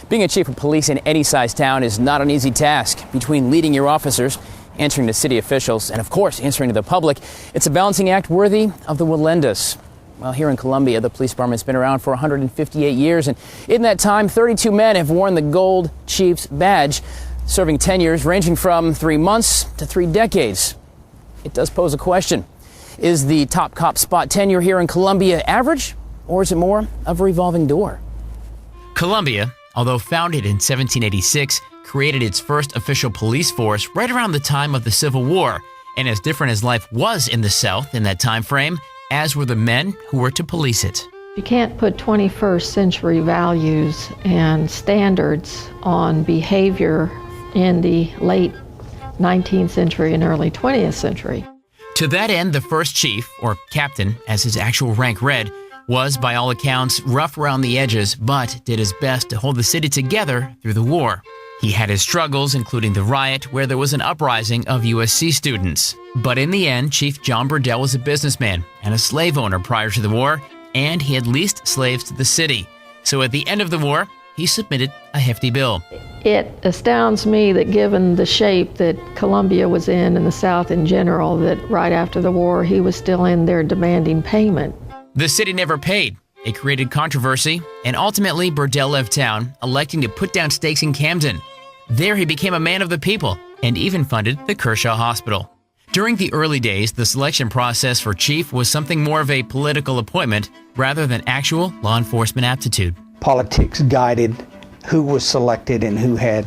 Being a chief of police in any size town is not an easy task. Between leading your officers, answering to city officials, and of course answering to the public, it's a balancing act worthy of the Walendas. Well, here in Columbia, the police department's been around for 158 years, and in that time, 32 men have worn the Gold Chief's badge, serving tenures ranging from 3 months to 3 decades. It does pose a question. Is the top cop spot tenure here in Columbia average, or is it more of a revolving door? Columbia, although founded in 1786, created its first official police force right around the time of the Civil War, and as different as life was in the South in that time frame, as were the men who were to police it. You can't put 21st century values and standards on behavior in the late 19th century and early 20th century. To that end, the first chief, or captain, as his actual rank read, was, by all accounts, rough around the edges, but did his best to hold the city together through the war. He had his struggles, including the riot where there was an uprising of USC students. But in the end, Chief John Burdell was a businessman and a slave owner prior to the war, and he had leased slaves to the city. So at the end of the war, he submitted a hefty bill. It astounds me that given the shape that Columbia was in and the South in general, that right after the war, he was still in there demanding payment. The city never paid. It created controversy, and ultimately Burdell left town, electing to put down stakes in Camden. There he became a man of the people and even funded the Kershaw Hospital. During the early days, the selection process for chief was something more of a political appointment rather than actual law enforcement aptitude. Politics guided who was selected and who had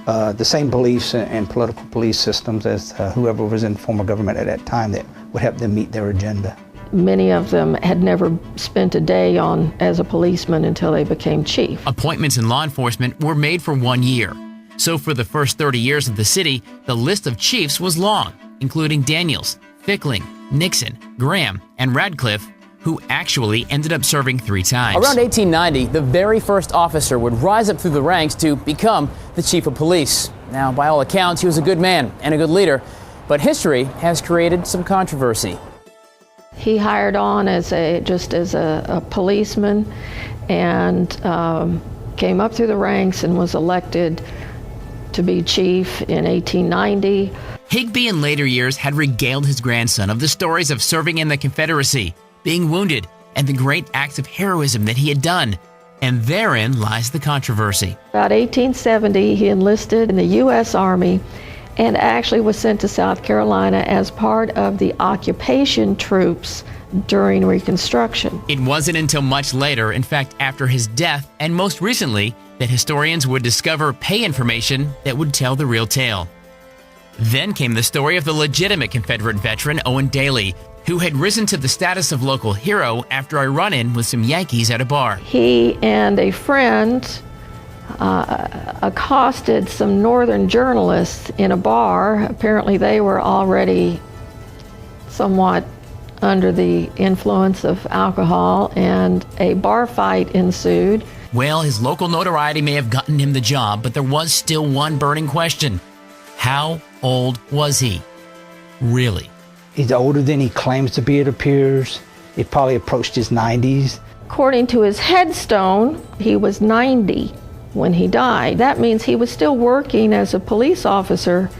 the same beliefs and political belief systems as whoever was in former government at that time that would help them meet their agenda. Many of them had never spent a day as a policeman until they became chief. Appointments in law enforcement were made for 1 year. So for the first 30 years of the city, the list of chiefs was long, including Daniels, Fickling, Nixon, Graham, and Radcliffe, who actually ended up serving 3 times. Around 1890, the very first officer would rise up through the ranks to become the chief of police. Now, by all accounts, he was a good man and a good leader, but history has created some controversy. He hired on just as a policeman and came up through the ranks and was elected to be chief in 1890. Higbee in later years had regaled his grandson of the stories of serving in the Confederacy, being wounded, and the great acts of heroism that he had done. And therein lies the controversy. About 1870, he enlisted in the U.S. Army and actually was sent to South Carolina as part of the occupation troops during Reconstruction. It wasn't until much later, in fact after his death, and most recently, that historians would discover pay information that would tell the real tale. Then came the story of the legitimate Confederate veteran Owen Daly, who had risen to the status of local hero after a run-in with some Yankees at a bar. He and a friend accosted some northern journalists in a bar. Apparently they were already somewhat under the influence of alcohol, and a bar fight ensued. Well, his local notoriety may have gotten him the job, but there was still one burning question. How old was he? Really? He's older than he claims to be, it appears. He probably approached his 90s. According to his headstone, he was 90 when he died. That means he was still working as a police officer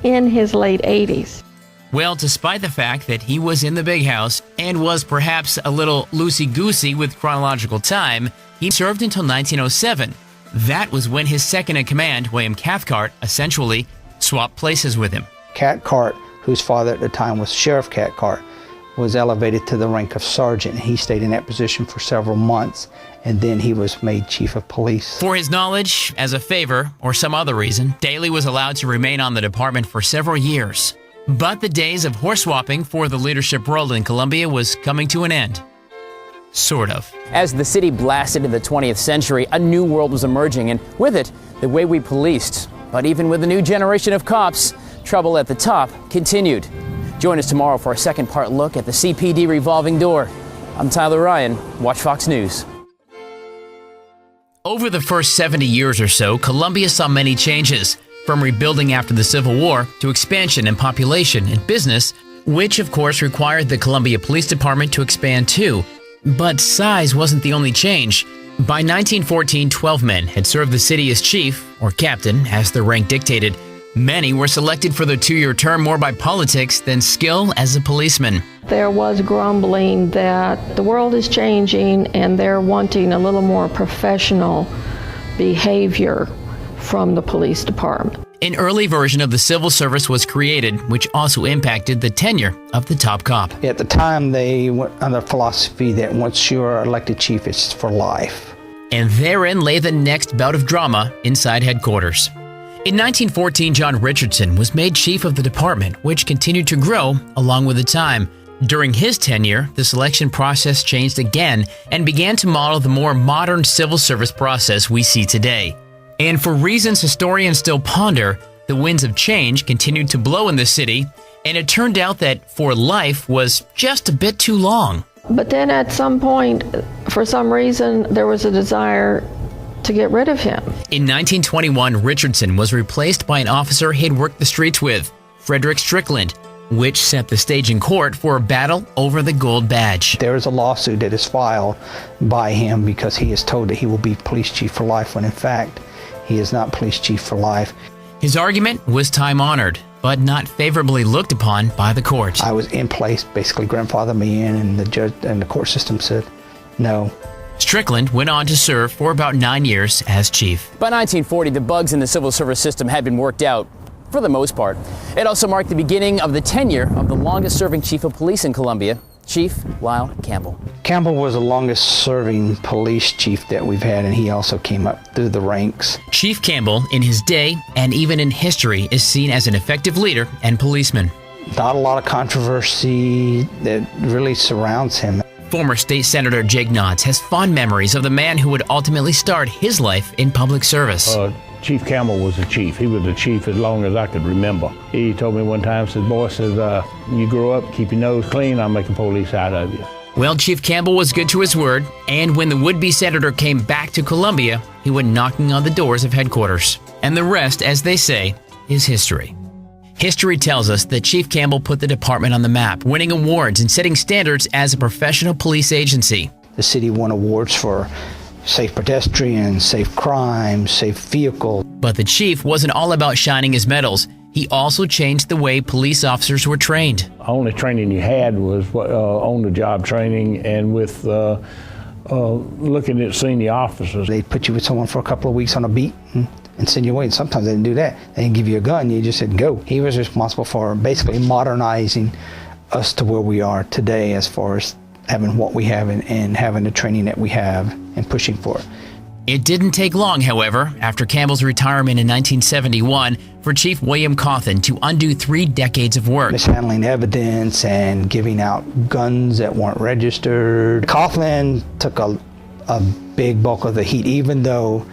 in his late 80s. Well, despite the fact that he was in the big house and was perhaps a little loosey-goosey with chronological time, he served until 1907. That was when his second-in-command, William Cathcart, essentially swapped places with him. Cathcart, whose father at the time was Sheriff Cathcart, was elevated to the rank of sergeant. He stayed in that position for several months, and then he was made chief of police. For his knowledge, as a favor, or some other reason, Daly was allowed to remain on the department for several years. But the days of horse-swapping for the leadership role in Columbia was coming to an end. Sort of. As the city blasted into the 20th century, a new world was emerging, and with it, the way we policed. But even with a new generation of cops, trouble at the top continued. Join us tomorrow for a second-part look at the CPD revolving door. I'm Tyler Ryan. Watch Fox News. Over the first 70 years or so, Columbia saw many changes, from rebuilding after the Civil War to expansion in population and business, which of course required the Columbia Police Department to expand too. But size wasn't the only change. By 1914, 12 men had served the city as chief, or captain, as their rank dictated. Many were selected for their 2-year term more by politics than skill as a policeman. There was grumbling that the world is changing and they're wanting a little more professional behavior from the police department. An early version of the civil service was created, which also impacted the tenure of the top cop. At the time, they went under philosophy that once you're elected chief, it's for life. And therein lay the next bout of drama inside headquarters. In 1914, John Richardson was made chief of the department, which continued to grow along with the time. During his tenure, the selection process changed again and began to model the more modern civil service process we see today. And for reasons historians still ponder, the winds of change continued to blow in the city, and it turned out that for life was just a bit too long. But then at some point, for some reason, there was a desire to get rid of him. In 1921, Richardson was replaced by an officer he'd worked the streets with, Frederick Strickland, which set the stage in court for a battle over the gold badge. There is a lawsuit that is filed by him because he is told that he will be police chief for life, when in fact, he is not police chief for life. His argument was time-honored, but not favorably looked upon by the court. I was in place, basically grandfathered me in, and the judge and the court system said no. Strickland went on to serve for about 9 years as chief. By 1940, the bugs in the civil service system had been worked out, for the most part. It also marked the beginning of the tenure of the longest-serving chief of police in Columbia, Chief Lyle Campbell. Campbell was the longest-serving police chief that we've had, and he also came up through the ranks. Chief Campbell, in his day and even in history, is seen as an effective leader and policeman. Not a lot of controversy that really surrounds him. Former State Senator Jake Knotts has fond memories of the man who would ultimately start his life in public service. Chief Campbell was the chief. He was the chief as long as I could remember. He told me one time, said, boy, you grow up, keep your nose clean, I'll make a police out of you. Well, Chief Campbell was good to his word, and when the would-be senator came back to Columbia, he went knocking on the doors of headquarters. And the rest, as they say, is history. History tells us that Chief Campbell put the department on the map, winning awards and setting standards as a professional police agency. The city won awards for safe pedestrians, safe crime, safe vehicle. But the chief wasn't all about shining his medals. He also changed the way police officers were trained. The only training you had was on-the-job training and with looking at senior officers. They'd put you with someone for a couple of weeks on a beat and send you away. And sometimes they didn't do that. They didn't give you a gun. You just said go. He was responsible for basically modernizing us to where we are today as far as having what we have and having the training that we have and pushing for it. It didn't take long, however, after Campbell's retirement in 1971 for Chief William Cawthon to undo 3 decades of work. Mishandling evidence and giving out guns that weren't registered. Cawthon took a big bulk of the heat, even though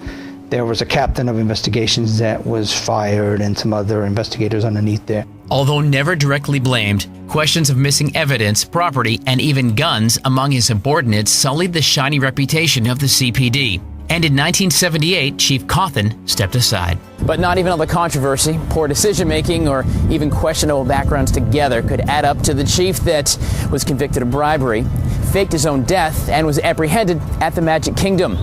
there was a captain of investigations that was fired and some other investigators underneath there. Although never directly blamed, questions of missing evidence, property, and even guns among his subordinates sullied the shiny reputation of the CPD. And in 1978, Chief Cawthon stepped aside. But not even all the controversy, poor decision-making, or even questionable backgrounds together could add up to the chief that was convicted of bribery, faked his own death, and was apprehended at the Magic Kingdom.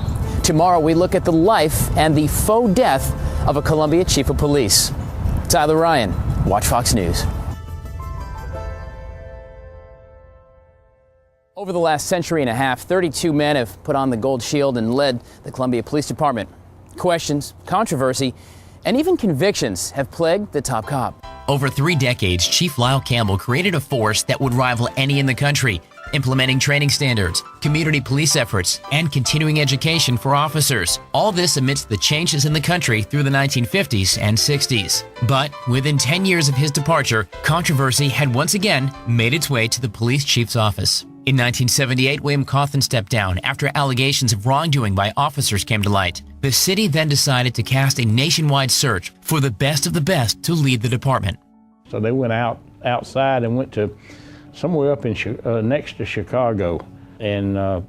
Tomorrow, we look at the life and the faux death of a Columbia chief of police. Tyler Ryan, watch Fox News. Over the last century and a half, 32 men have put on the gold shield and led the Columbia Police Department. Questions, controversy, and even convictions have plagued the top cop. Over 3 decades, Chief Lyle Campbell created a force that would rival any in the country, implementing training standards, community police efforts, and continuing education for officers. All this amidst the changes in the country through the 1950s and 60s. But within 10 years of his departure, controversy had once again made its way to the police chief's office. In 1978, William Cawthon stepped down after allegations of wrongdoing by officers came to light. The city then decided to cast a nationwide search for the best of the best to lead the department. So they went outside and went to somewhere up in next to Chicago and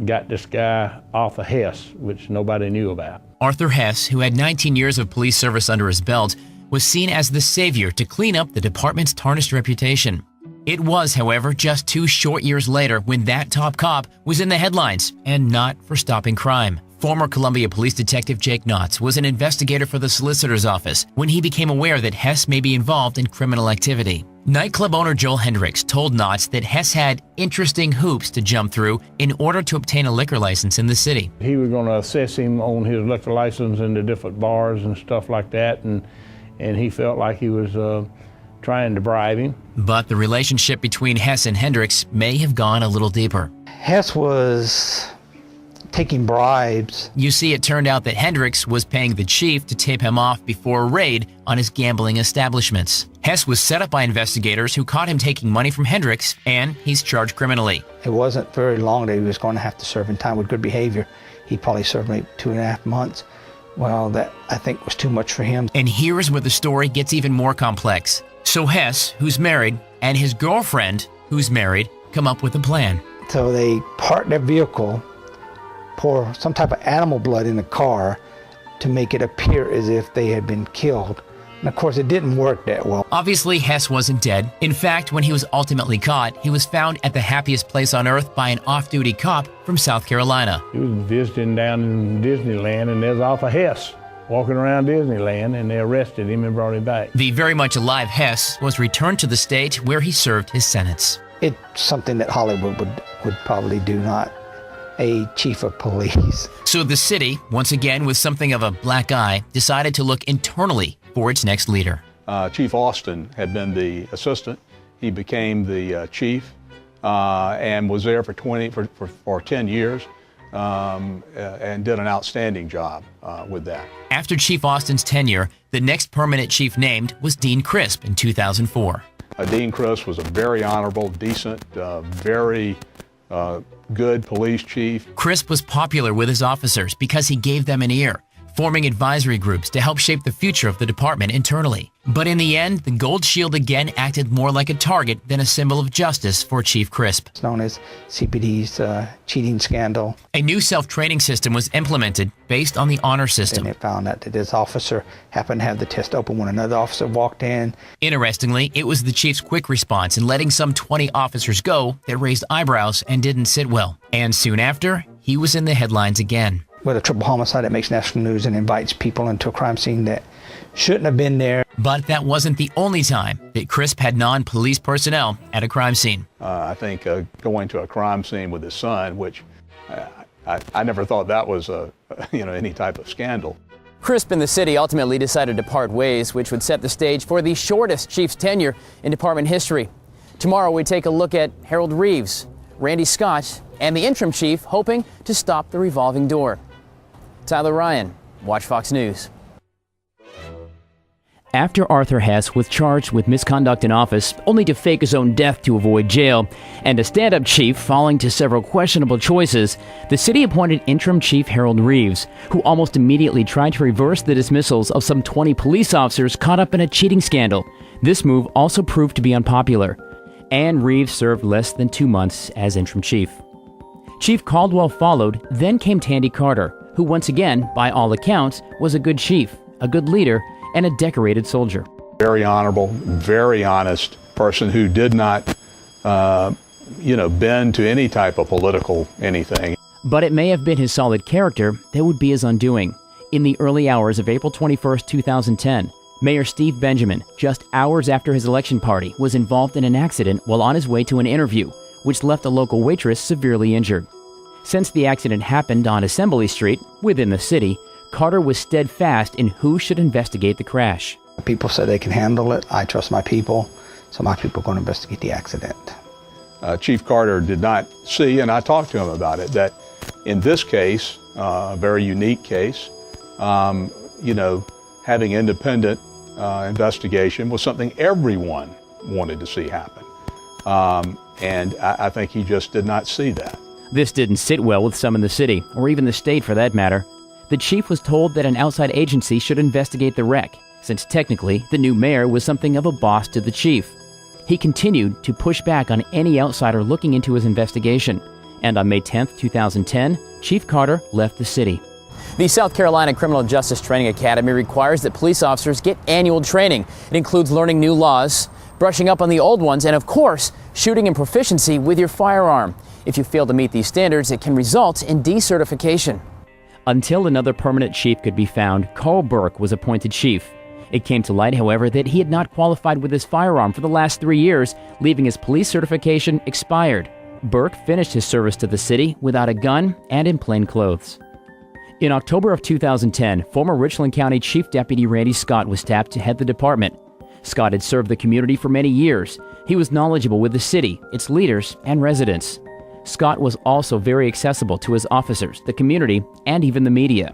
got this guy, Arthur Hess, which nobody knew about. Arthur Hess, who had 19 years of police service under his belt, was seen as the savior to clean up the department's tarnished reputation. It was, however, just 2 short years later when that top cop was in the headlines, and not for stopping crime. Former Columbia Police Detective Jake Knotts was an investigator for the solicitor's office when he became aware that Hess may be involved in criminal activity. Nightclub owner Joel Hendricks told Knotts that Hess had interesting hoops to jump through in order to obtain a liquor license in the city. He was going to assess him on his liquor license in the different bars and stuff like that, and he felt like he was trying to bribe him. But the relationship between Hess and Hendricks may have gone a little deeper. Hess was taking bribes. You see, it turned out that Hendricks was paying the chief to tip him off before a raid on his gambling establishments. Hess was set up by investigators who caught him taking money from Hendricks, and he's charged criminally. It wasn't very long that he was going to have to serve in time with good behavior. He probably served maybe 2.5 months. Well, that I think was too much for him. And here's where the story gets even more complex. So Hess, who's married, and his girlfriend, who's married, come up with a plan. So they parked their vehicle, pour some type of animal blood in the car to make it appear as if they had been killed. And of course, it didn't work that well. Obviously, Hess wasn't dead. In fact, when he was ultimately caught, he was found at the happiest place on earth by an off-duty cop from South Carolina. He was visiting down in Disneyland, and there's Alpha Hess walking around Disneyland, and they arrested him and brought him back. The very much alive Hess was returned to the state where he served his sentence. It's something that Hollywood would probably do, not a chief of police. So the city, once again with something of a black eye, decided to look internally for its next leader. Chief Austin had been the assistant. He became the chief and was there for 10 years and did an outstanding job with that. After Chief Austin's tenure, the next permanent chief named was Dean Crisp in 2004. Dean Crisp was a very honorable, decent, very good police chief. Crisp was popular with his officers because he gave them an ear, forming advisory groups to help shape the future of the department internally. But in the end, the Gold Shield again acted more like a target than a symbol of justice for Chief Crisp. It's known as CPD's cheating scandal. A new self-training system was implemented based on the honor system. And they found out that this officer happened to have the test open when another officer walked in. Interestingly, it was the chief's quick response in letting some 20 officers go that raised eyebrows and didn't sit well. And soon after, he was in the headlines again. With a triple homicide that makes national news and invites people into a crime scene that shouldn't have been there. But that wasn't the only time that Crisp had non-police personnel at a crime scene. I think going to a crime scene with his son, which I never thought that was any type of scandal. Crisp and the city ultimately decided to part ways, which would set the stage for the shortest chief's tenure in department history. Tomorrow we take a look at Harold Reeves, Randy Scott, and the interim chief hoping to stop the revolving door. Tyler Ryan, Watch Fox News. After Arthur Hess was charged with misconduct in office, only to fake his own death to avoid jail, and a stand-up chief falling to several questionable choices, the city appointed interim chief Harold Reeves, who almost immediately tried to reverse the dismissals of some 20 police officers caught up in a cheating scandal. This move also proved to be unpopular, and Reeves served less than 2 months as interim chief. Chief Caldwell followed, then came Tandy Carter, who once again, by all accounts, was a good chief, a good leader, and a decorated soldier. Very honorable, very honest person who did not, bend to any type of political anything. But it may have been his solid character that would be his undoing. In the early hours of April 21, 2010, Mayor Steve Benjamin, just hours after his election party, was involved in an accident while on his way to an interview, which left a local waitress severely injured. Since the accident happened on Assembly Street, within the city, Carter was steadfast in who should investigate the crash. People said they can handle it. I trust my people, so my people are going to investigate the accident. Chief Carter did not see, and I talked to him about it, that in this case, a very unique case, having independent investigation was something everyone wanted to see happen. And I think he just did not see that. This didn't sit well with some in the city, or even the state for that matter. The chief was told that an outside agency should investigate the wreck, since technically the new mayor was something of a boss to the chief. He continued to push back on any outsider looking into his investigation, and on May 10, 2010, Chief Carter left the city. The South Carolina Criminal Justice Training Academy requires that police officers get annual training. It includes learning new laws, brushing up on the old ones, and of course, shooting and proficiency with your firearm. If you fail to meet these standards, it can result in decertification. Until another permanent chief could be found, Carl Burke was appointed chief. It came to light, however, that he had not qualified with his firearm for the last 3 years, leaving his police certification expired. Burke finished his service to the city without a gun and in plain clothes. In October of 2010, former Richland County Chief Deputy Randy Scott was tapped to head the department. Scott had served the community for many years. He was knowledgeable with the city, its leaders, and residents. Scott was also very accessible to his officers, the community, and even the media.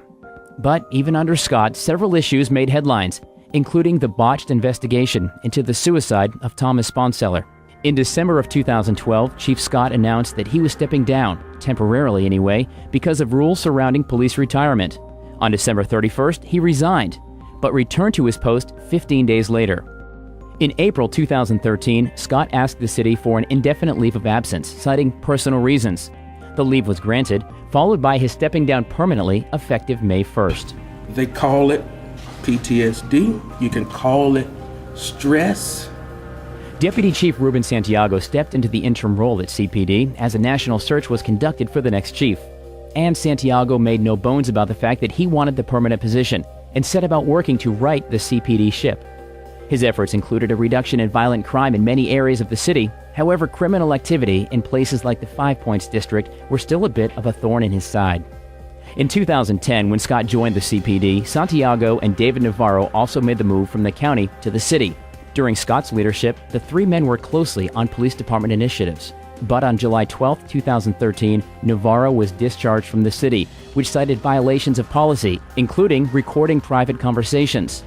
But even under Scott, several issues made headlines, including the botched investigation into the suicide of Thomas Sponseller. In December of 2012, Chief Scott announced that he was stepping down, temporarily anyway, because of rules surrounding police retirement. On December 31st, he resigned, but returned to his post 15 days later. In April 2013, Scott asked the city for an indefinite leave of absence, citing personal reasons. The leave was granted, followed by his stepping down permanently, effective May 1st. They call it PTSD, you can call it stress. Deputy Chief Ruben Santiago stepped into the interim role at CPD as a national search was conducted for the next chief. And Santiago made no bones about the fact that he wanted the permanent position and set about working to right the CPD ship. His efforts included a reduction in violent crime in many areas of the city. However, criminal activity in places like the Five Points District were still a bit of a thorn in his side. In 2010, when Scott joined the CPD, Santiago and David Navarro also made the move from the county to the city. During Scott's leadership, the three men worked closely on police department initiatives. But on July 12, 2013, Navarro was discharged from the city, which cited violations of policy, including recording private conversations.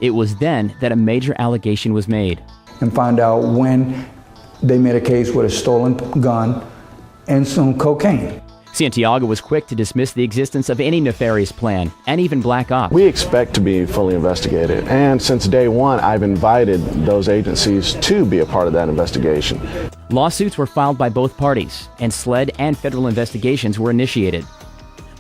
It was then that a major allegation was made. And find out when they made a case with a stolen gun and some cocaine. Santiago was quick to dismiss the existence of any nefarious plan, and even black ops. We expect to be fully investigated, and since day one, I've invited those agencies to be a part of that investigation. Lawsuits were filed by both parties, and SLED and federal investigations were initiated.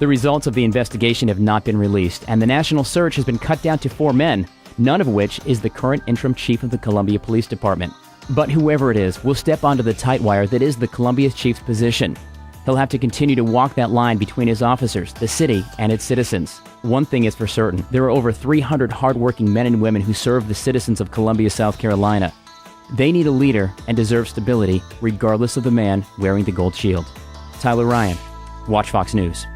The results of the investigation have not been released, and the national search has been cut down to 4 men, none of which is the current interim chief of the Columbia Police Department. But whoever it is will step onto the tight wire that is the Columbia chief's position. He'll have to continue to walk that line between his officers, the city, and its citizens. One thing is for certain, there are over 300 hardworking men and women who serve the citizens of Columbia, South Carolina. They need a leader and deserve stability, regardless of the man wearing the gold shield. Tyler Ryan, Watch Fox News.